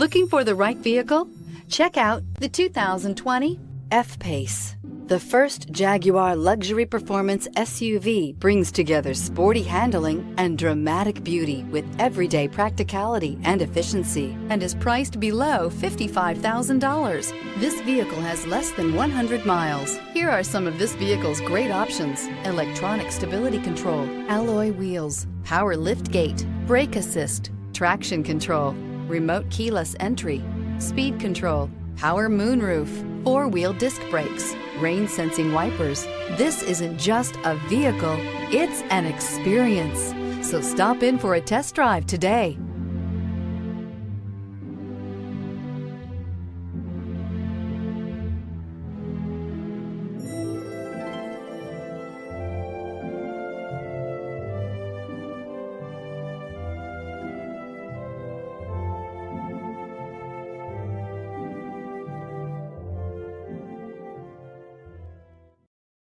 Looking for the right vehicle? Check out the 2020 F-Pace. The first Jaguar luxury performance SUV brings together sporty handling and dramatic beauty with everyday practicality and efficiency, and is priced below $55,000. This vehicle has less than 100 miles. Here are some of this vehicle's great options: electronic stability control, alloy wheels, power liftgate, brake assist, traction control, remote keyless entry, speed control, power moonroof, four-wheel disc brakes, rain-sensing wipers. This isn't just a vehicle, it's an experience. So stop in for a test drive today.